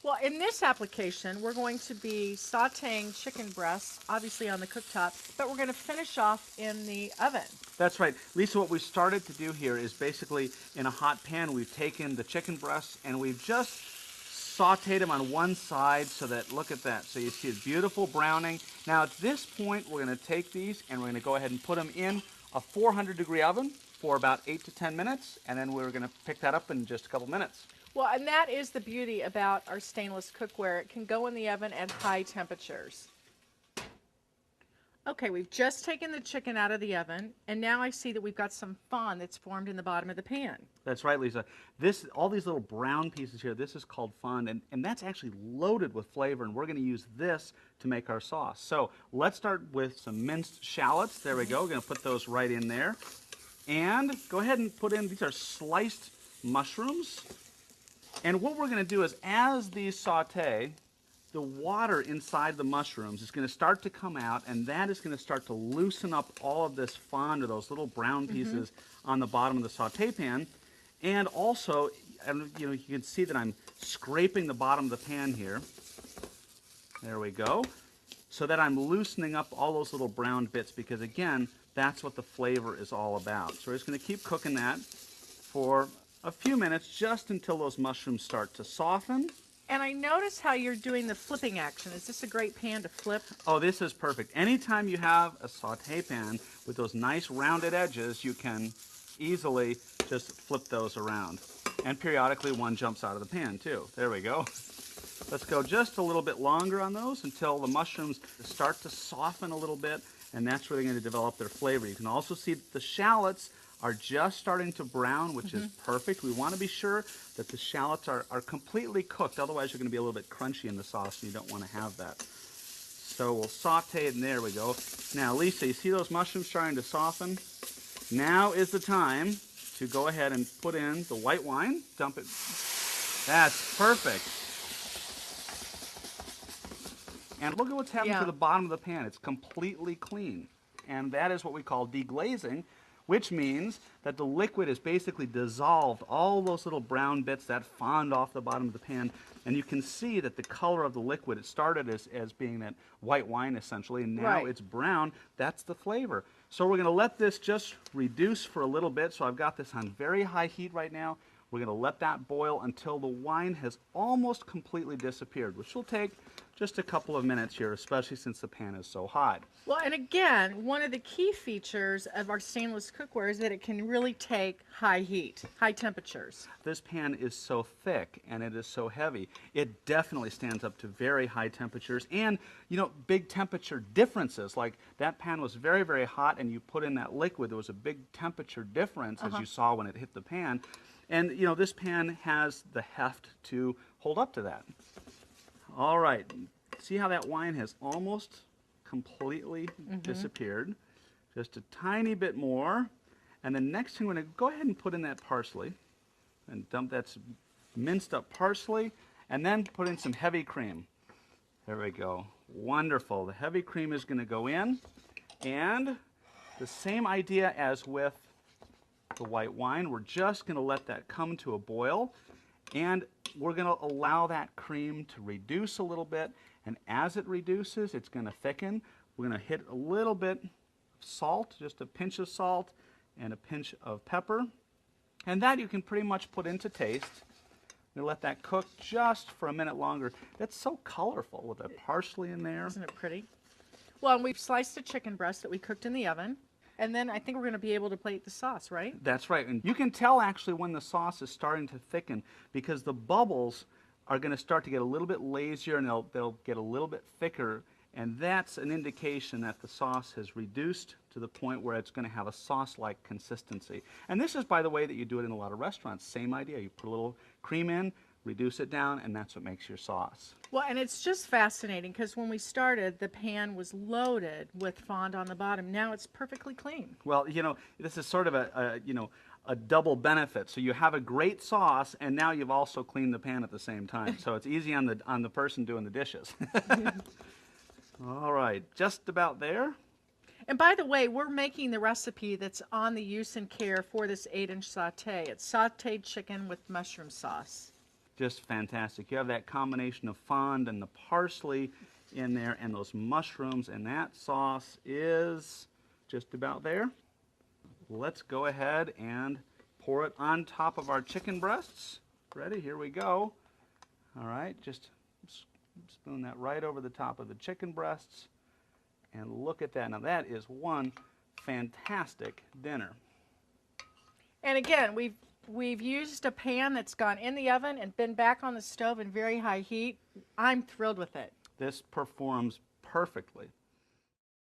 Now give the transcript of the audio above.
Well, in this application, we're going to be sauteing chicken breasts, obviously on the cooktop, but we're going to finish off in the oven. That's right. Lisa, what we started to do here is basically in a hot pan, we've taken the chicken breasts and we've just sauteed them on one side so that, look at that. So you see it's beautiful browning. Now at this point, we're going to take these and we're going to go ahead and put them in a 400-degree oven for about 8 to 10 minutes, and then we're going to pick that up in just a couple minutes. Well, and that is the beauty about our stainless cookware. It can go in the oven at high temperatures. Okay, we've just taken the chicken out of the oven, and now I see that we've got some fond that's formed in the bottom of the pan. That's right, Lisa. All these little brown pieces here, this is called fond, and that's actually loaded with flavor, and we're going to use this to make our sauce. So let's start with some minced shallots. There we go. We're going to put those right in there. And go ahead and put in, these are sliced mushrooms. And what we're going to do is, as these saute, the water inside the mushrooms is going to start to come out, and that is going to start to loosen up all of this fond, or those little brown pieces on the bottom of the saute pan. And also, you can see that I'm scraping the bottom of the pan here. There we go. So that I'm loosening up all those little brown bits, because again, that's what the flavor is all about. So we're just going to keep cooking that for a few minutes, just until those mushrooms start to soften. And I notice how you're doing the flipping action. Is this a great pan to flip? Oh, this is perfect. Anytime you have a saute pan with those nice rounded edges, you can easily just flip those around. And periodically one jumps out of the pan too. There we go. Let's go just a little bit longer on those until the mushrooms start to soften a little bit, and that's where they're going to develop their flavor. You can also see that the shallots are just starting to brown, which is perfect. We want to be sure that the shallots are completely cooked, otherwise you're going to be a little bit crunchy in the sauce, and you don't want to have that. So we'll saute it, and there we go. Now, Lisa, you see those mushrooms starting to soften? Now is the time to go ahead and put in the white wine. Dump it. That's perfect. And look at what's happening to the bottom of the pan. It's completely clean. And that is what we call deglazing, which means that the liquid is basically dissolved all those little brown bits that fond off the bottom of the pan. And you can see that the color of the liquid, it started as being that white wine essentially, and now it's brown. That's the flavor. So we're going to let this just reduce for a little bit. So I've got this on very high heat right now. We're going to let that boil until the wine has almost completely disappeared, which will take just a couple of minutes here, especially since the pan is so hot. Well, and again, one of the key features of our stainless cookware is that it can really take high heat, high temperatures. This pan is so thick and it is so heavy, it definitely stands up to very high temperatures and, big temperature differences. Like that pan was very, very hot, and you put in that liquid, there was a big temperature difference as you saw when it hit the pan. And, this pan has the heft to hold up to that. All right, see how that wine has almost completely disappeared? Just a tiny bit more. And the next thing, we're going to go ahead and put in that parsley and dump that minced up parsley, and then put in some heavy cream. There we go. Wonderful. The heavy cream is going to go in, and the same idea as with the white wine, we're just going to let that come to a boil, and we're going to allow that cream to reduce a little bit, and as it reduces, it's going to thicken. We're going to hit a little bit of salt, just a pinch of salt and a pinch of pepper, and that you can pretty much put into taste. I'm going to let that cook just for a minute longer. That's so colorful with the parsley in there. Isn't it pretty? Well, and we've sliced a chicken breast that we cooked in the oven. And then I think we're going to be able to plate the sauce, right? That's right. And you can tell actually when the sauce is starting to thicken, because the bubbles are going to start to get a little bit lazier, and they'll get a little bit thicker. And that's an indication that the sauce has reduced to the point where it's going to have a sauce-like consistency. And this is, by the way, that you do it in a lot of restaurants. Same idea. You put a little cream in, reduce it down, and that's what makes your sauce. Well, and it's just fascinating because when we started, the pan was loaded with fond on the bottom. Now it's perfectly clean. Well, this is sort of a double benefit. So you have a great sauce, and now you've also cleaned the pan at the same time. So it's easy on the person doing the dishes. All right, just about there. And by the way, we're making the recipe that's on the use and care for this 8-inch saute. It's sauteed chicken with mushroom sauce. just fantastic. You have that combination of fond and the parsley in there and those mushrooms, and that sauce is just about there. Let's go ahead and pour it on top of our chicken breasts. Ready? Here we go. All right, just spoon that right over the top of the chicken breasts. And look at that. Now that is one fantastic dinner. And again, we've used a pan that's gone in the oven and been back on the stove in very high heat. I'm thrilled with it. This performs perfectly.